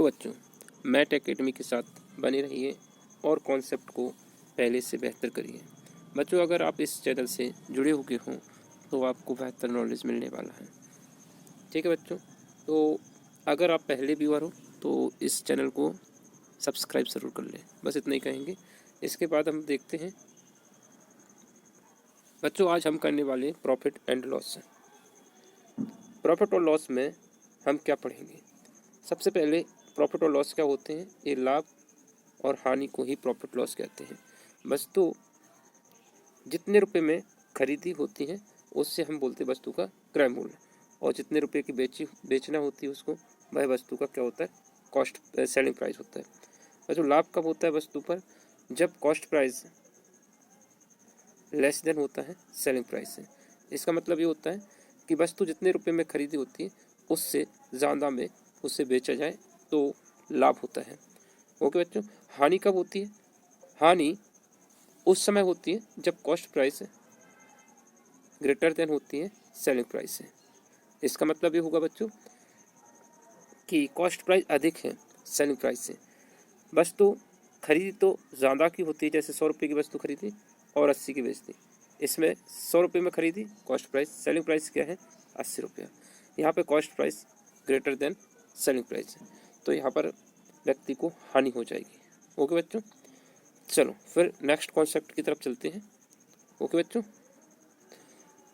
बच्चों, math academy के साथ बने रहिए और कॉन्सेप्ट को पहले से बेहतर करिए। बच्चों, अगर आप इस चैनल से जुड़े हुए हों तो आपको बेहतर नॉलेज मिलने वाला है। ठीक है बच्चों, तो अगर आप पहले व्यूअर हो तो इस चैनल को सब्सक्राइब ज़रूर कर लें। बस इतना ही कहेंगे। इसके बाद हम देखते हैं बच्चों, आज हम करने वाले प्रॉफिट एंड लॉस। प्रॉफिट और लॉस में हम क्या पढ़ेंगे? सबसे पहले प्रॉफिट और लॉस क्या होते हैं? ये लाभ और हानि को ही प्रॉफिट लॉस कहते हैं। वस्तु जितने रुपए में खरीदी होती है उससे हम बोलते हैं वस्तु का क्रय मूल्य, और जितने रुपए की बेचना होती है उसको, वह वस्तु का क्या होता है? कॉस्ट सेलिंग प्राइस होता है। और जो लाभ कब होता है वस्तु पर? जब कॉस्ट प्राइस लेस देन होता है सेलिंग प्राइस से। इसका मतलब ये होता है कि वस्तु जितने रुपए में खरीदी होती है उससे ज़्यादा में उससे बेचा जाए तो लाभ होता है। ओके बच्चों, हानि कब होती है? हानि उस समय होती है जब कॉस्ट प्राइस ग्रेटर देन होती है सेलिंग प्राइस से। इसका मतलब ये होगा बच्चों कि कॉस्ट प्राइस अधिक है सेलिंग प्राइस से। वस्तु खरीदी तो ज़्यादा की होती है, जैसे 100 रुपये की वस्तु खरीदी और 80 की बेच दी। इसमें 100 रुपये में खरीदी, कॉस्ट प्राइस, सेलिंग प्राइस क्या है? 80 रुपया। यहाँ पे cost price greater than selling price है, तो यहाँ पर व्यक्ति को हानि हो जाएगी। ओके बच्चों, चलो फिर नेक्स्ट कॉन्सेप्ट की तरफ चलते हैं। ओके बच्चों,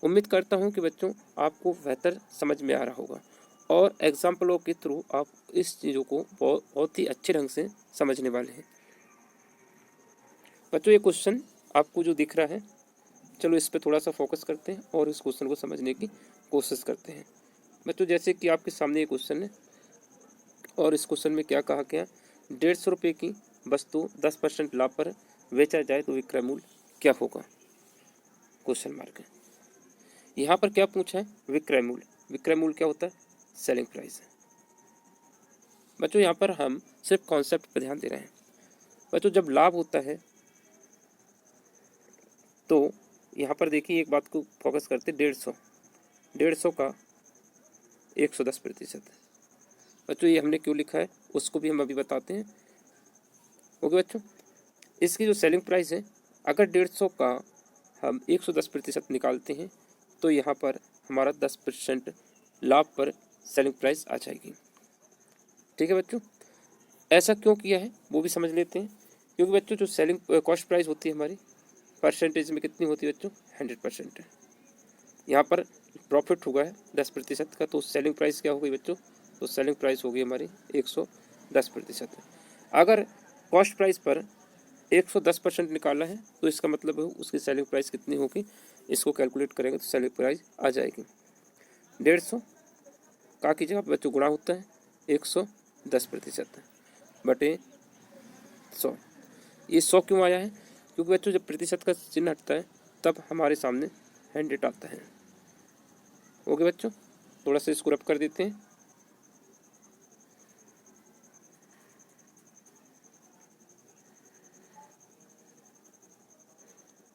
उम्मीद करता हूँ कि बच्चों आपको बेहतर समझ में आ रहा होगा और एग्जाम्पलों के थ्रू आप इस चीज़ों को बहुत ही अच्छे ढंग से समझने वाले हैं। बच्चों, ये क्वेश्चन आपको जो दिख रहा है, चलो इस पे थोड़ा सा फोकस करते हैं और इस क्वेश्चन को समझने की कोशिश करते हैं। बच्चों, जैसे कि आपके सामने ये क्वेश्चन है और इस क्वेश्चन में क्या कहा गया? 150 रुपये की वस्तु 10% लाभ पर बेचा जाए तो विक्रय मूल्य क्या होगा? क्वेश्चन मार्क है। यहाँ पर क्या पूछा है? विक्रय मूल्य। विक्रय मूल्य क्या होता है? सेलिंग प्राइस है। बच्चों, यहाँ पर हम सिर्फ कॉन्सेप्ट पर ध्यान दे रहे हैं। बच्चों, जब लाभ होता है तो यहाँ पर देखिए एक बात को फोकस करते, 150 का 110%। बच्चों, ये हमने क्यों लिखा है उसको भी हम अभी बताते हैं। ओके बच्चों, इसकी जो सेलिंग प्राइस है, अगर 150 का हम 110% निकालते हैं तो यहाँ पर हमारा 10% लाभ पर सेलिंग प्राइस आ जाएगी। ठीक है बच्चों, ऐसा क्यों किया है वो भी समझ लेते हैं। क्योंकि बच्चों जो सेलिंग कॉस्ट प्राइस होती है हमारी परसेंटेज में कितनी होती है बच्चों? 100%। यहाँ पर प्रॉफिट हुआ है 10% का, तो सेलिंग प्राइस क्या हो गई बच्चों? तो सेलिंग प्राइस होगी हमारी 110%। अगर कॉस्ट प्राइस पर 110% निकाला है तो इसका मतलब है उसकी सेलिंग प्राइस कितनी होगी? इसको कैलकुलेट करेंगे तो सेलिंग प्राइस आ जाएगी 150 का की जगह बच्चों गुणा होता है 110% बटे 100। ये 100 क्यों आया है? क्योंकि बच्चों जब प्रतिशत का चिन्ह हटता है तब हमारे सामने 100 आता है। ओके बच्चों, थोड़ा सा इसको रब कर देते हैं।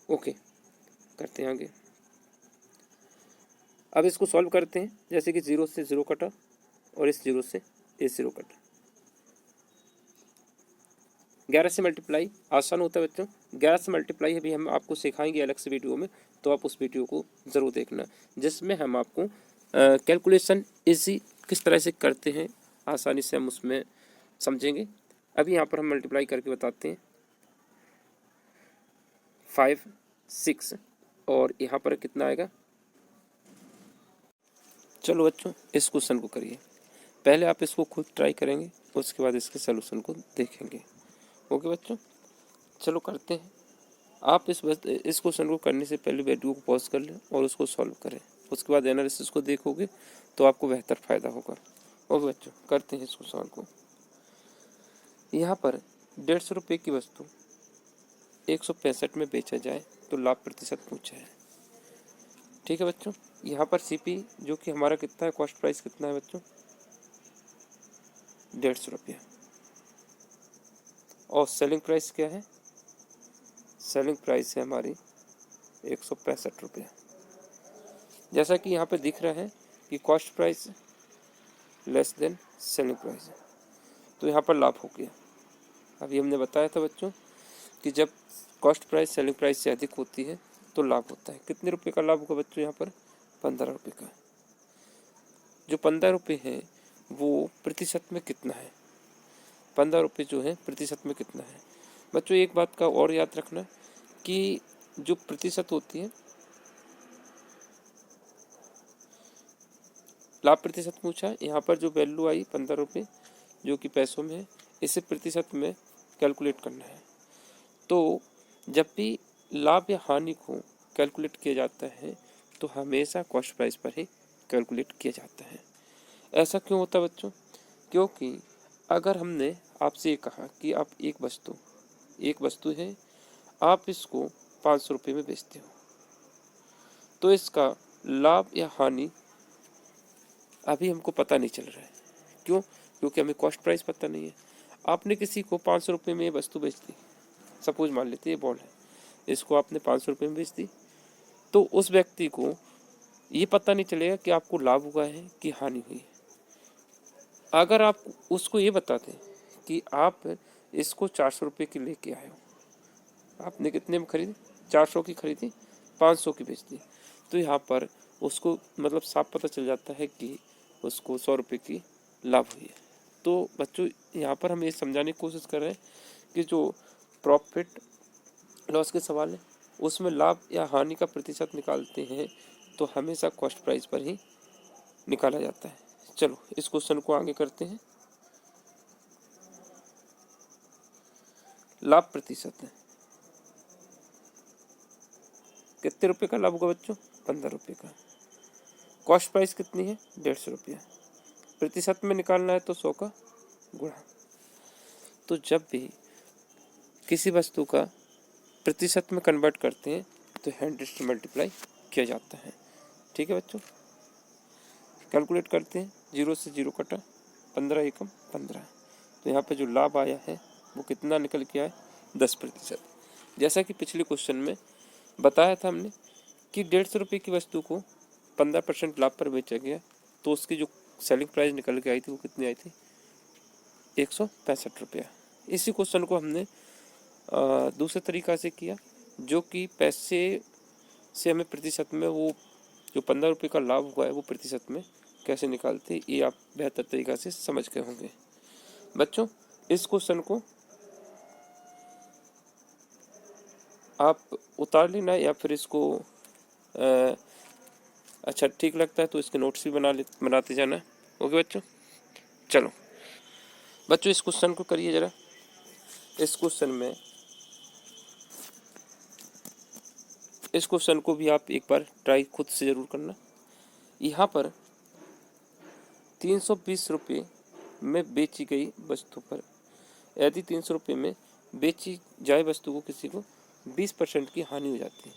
ओके, करते हैं आगे। अब इसको सॉल्व करते हैं। जैसे कि 0 से 0 कटा और इस 0 से ये 0 कटा। 11 से मल्टीप्लाई आसान होता है बच्चों। 11 से मल्टीप्लाई अभी हम आपको सिखाएंगे अलग से वीडियो में, तो आप उस वीडियो को ज़रूर देखना, जिसमें हम आपको कैलकुलेशन इजी किस तरह से करते हैं आसानी से हम उसमें समझेंगे। अभी यहाँ पर हम मल्टीप्लाई करके बताते हैं 5, 6 और यहाँ पर कितना आएगा? चलो बच्चों, इस क्वेश्चन को करिए। पहले आप इसको खुद ट्राई करेंगे, उसके बाद इसके सलूशन को देखेंगे। ओके बच्चों, चलो करते हैं। आप इस क्वेश्चन को करने से पहले वीडियो को पॉज कर लें और उसको सॉल्व करें। उसके बाद एनालिसिस को देखोगे तो आपको बेहतर फ़ायदा होगा। ओके बच्चों, करते हैं इसको सॉल्व को। यहाँ पर 150 रुपये की वस्तु 165 में बेचा जाए तो लाभ प्रतिशत पूछा है। ठीक है बच्चों, यहाँ पर सीपी जो कि हमारा कितना है, कॉस्ट प्राइस कितना है बच्चों? 150 रुपया। और सेलिंग प्राइस क्या है? सेलिंग प्राइस है हमारी 165 रुपया। जैसा कि यहाँ पे दिख रहा है कि cost price less than selling price है, तो यहाँ पर लाभ हो गया। अभी हमने बताया था बच्चों कि जब कॉस्ट प्राइस सेलिंग प्राइस से अधिक होती है तो लाभ होता है। कितने रुपए का लाभ होगा बच्चों? यहाँ पर 15 रुपये का। जो 15 रुपये है वो प्रतिशत में कितना है? 15 रुपये जो है प्रतिशत में कितना है? बच्चों एक बात का और याद रखना कि जो प्रतिशत होती है, लाभ प्रतिशत पूछा, यहाँ पर जो वैल्यू आई 15 रुपये जो कि पैसों में है, इसे प्रतिशत में कैलकुलेट करना है। तो जब भी लाभ या हानि को कैलकुलेट किया जाता है तो हमेशा कॉस्ट प्राइस पर ही कैलकुलेट किया जाता है। ऐसा क्यों होता है बच्चों? क्योंकि अगर हमने आपसे ये कहा कि आप एक वस्तु है, आप इसको 500 रुपये में बेचते हो, तो इसका लाभ या हानि अभी हमको पता नहीं चल रहा है। क्यों? क्योंकि हमें कॉस्ट प्राइस पता नहीं है। आपने किसी को 500 रुपये में ये वस्तु बेच दी, सपोज मान लेते ये बॉल है, इसको आपने 500 रुपये में बेच दी, तो उस व्यक्ति को ये पता नहीं चलेगा कि आपको लाभ हुआ है कि हानि हुई है। अगर आप उसको ये बता दें कि आप इसको 400 रुपये की लेके आए हो, आपने कितने में खरीदी? 400 की खरीदी, 500 की बेच दी, तो यहाँ पर उसको मतलब साफ पता चल जाता है कि उसको 100 रुपये की लाभ हुई है। तो बच्चों यहाँ पर हम ये समझाने की कोशिश कर रहे हैं कि जो प्रॉफिट लॉस के सवाल है उसमें लाभ या हानि का प्रतिशत निकालते हैं तो हमेशा कॉस्ट प्राइस पर ही निकाला जाता है। चलो इस क्वेश्चन को आगे करते हैं। लाभ प्रतिशत है, कितने रुपए का लाभ होगा बच्चों? 15 रुपये का। कॉस्ट प्राइस कितनी है? 150 रुपया। प्रतिशत में निकालना है तो 100 का गुणा। तो जब भी किसी वस्तु का प्रतिशत में कन्वर्ट करते हैं तो 100 से मल्टीप्लाई किया जाता है। ठीक है बच्चों, कैलकुलेट करते हैं। 0 से 0 कटा, 15 एकम 15। तो यहाँ पे जो लाभ आया है वो कितना निकल के आया? 10%। जैसा कि पिछले क्वेश्चन में बताया था हमने कि 150 रुपये की वस्तु को 15% लाभ पर बेचा गया, तो उसकी जो सेलिंग प्राइस निकल के आई थी वो कितनी आई थी? 165 रुपया। इसी क्वेश्चन को हमने दूसरे तरीका से किया, जो कि पैसे से हमें प्रतिशत में वो जो 15 रुपये का लाभ हुआ है वो प्रतिशत में कैसे निकालते, ये आप बेहतर तरीका से समझ गए होंगे। बच्चों इस क्वेश्चन को आप उतार लेना या फिर इसको अच्छा ठीक लगता है तो इसके नोट्स भी बनाते जाना। ओके बच्चों, चलो बच्चों इस क्वेश्चन को करिए ज़रा। इस क्वेश्चन को भी आप एक बार ट्राई खुद से ज़रूर करना। यहाँ पर 320 रुपये में बेची गई वस्तु पर यदि 300 रुपये में बेची जाए वस्तु को किसी को 20% की हानि हो जाती है।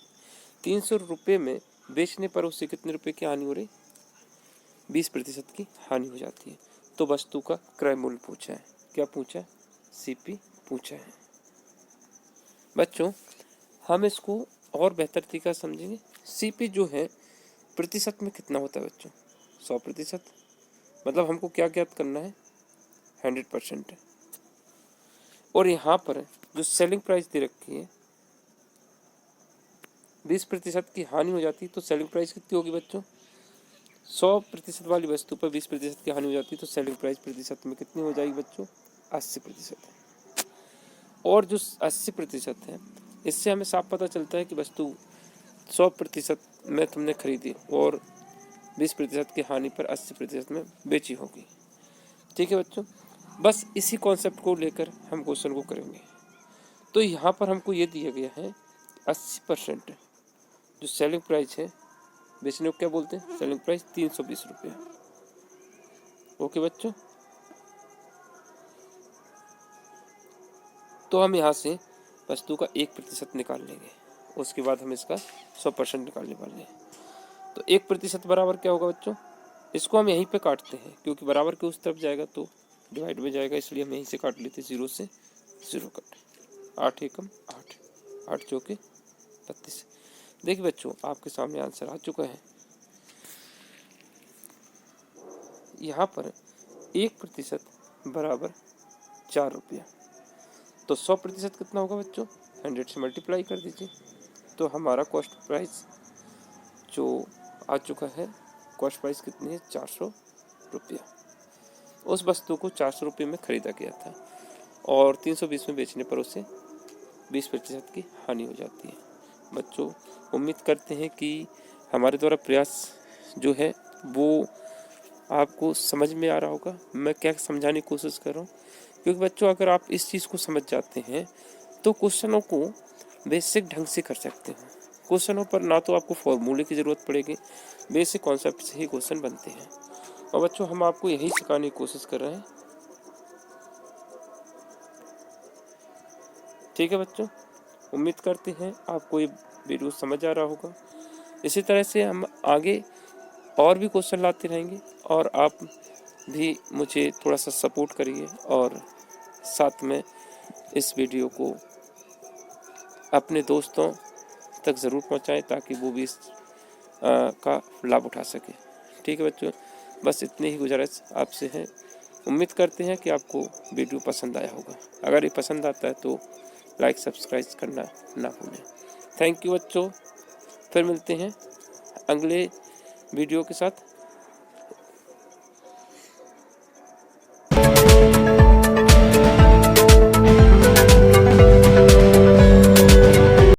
300 रुपये में बेचने पर उससे कितने रुपए की हानि हो रही? 20% की हानि हो जाती है। तो वस्तु का क्रय मूल्य पूछा है। क्या पूछा है? सीपी पूछा है। बच्चों हम इसको और बेहतर तरीका समझेंगे। सीपी जो है प्रतिशत में कितना होता है बच्चों? 100%। मतलब हमको क्या ज्ञात करना है? 100%। और यहाँ पर जो सेलिंग प्राइस दे रखी है 20% की हानि हो जाती है, तो सेलिंग प्राइस कितनी होगी बच्चों? 100% वाली वस्तु पर 20% की हानि हो जाती है तो सेलिंग प्राइस प्रतिशत में कितनी हो जाएगी बच्चों? 80%। और जो 80% है इससे हमें साफ पता चलता है कि वस्तु 100% में तुमने खरीदी और 20% की हानि पर 80% में बेची होगी। ठीक है बच्चों, बस इसी कॉन्सेप्ट को लेकर हम क्वेश्चन को करेंगे। तो यहाँ पर हमको ये दिया गया है 80% जो सेलिंग प्राइस है, बेचने को क्या बोलते हैं? सेलिंग प्राइस 320 रुपये। ओके बच्चों, तो हम यहाँ से वस्तु का 1% निकाल लेंगे, उसके बाद हम इसका 100% निकालने वाले हैं। तो 1% बराबर क्या होगा बच्चों? इसको हम यहीं पे काटते हैं क्योंकि बराबर के उस तरफ जाएगा तो डिवाइड में जाएगा, इसलिए हम यहीं से काट लेते हैं। 0 से 0 कट, 8 एकम 8, 8 चौके 32। देखिए बच्चों आपके सामने आंसर आ चुका है। यहाँ पर 1% बराबर ₹4। तो 100% कितना होगा बच्चों? 100 से मल्टीप्लाई कर दीजिए। तो हमारा कॉस्ट प्राइस जो आ चुका है, कॉस्ट प्राइस कितनी है? ₹400। उस वस्तु को ₹400 में खरीदा गया था और 320 में बेचने पर उसे 20% की हानि हो जाती है। बच्चों, उम्मीद करते हैं कि हमारे द्वारा प्रयास जो है वो आपको समझ में आ रहा होगा। मैं क्या समझाने की कोशिश कर रहा हूँ, क्योंकि बच्चों अगर आप इस चीज़ को समझ जाते हैं तो क्वेश्चनों को बेसिक ढंग से कर सकते हैं। क्वेश्चनों पर ना तो आपको फॉर्मूले की ज़रूरत पड़ेगी, बेसिक कॉन्सेप्ट से ही क्वेश्चन बनते हैं। और बच्चों हम आपको यही सिखाने की कोशिश कर रहे हैं। ठीक है बच्चों, उम्मीद करते हैं आपको ये वीडियो समझ आ रहा होगा। इसी तरह से हम आगे और भी क्वेश्चन लाते रहेंगे और आप भी मुझे थोड़ा सा सपोर्ट करिए और साथ में इस वीडियो को अपने दोस्तों तक ज़रूर पहुंचाएं ताकि वो भी इस का लाभ उठा सके। ठीक है बच्चों, बस इतनी ही गुजारिश आपसे है। उम्मीद करते हैं कि आपको वीडियो पसंद आया होगा। अगर ये पसंद आता है तो लाइक सब्सक्राइब करना ना भूलें। थैंक यू बच्चों, फिर मिलते हैं अगले वीडियो के साथ।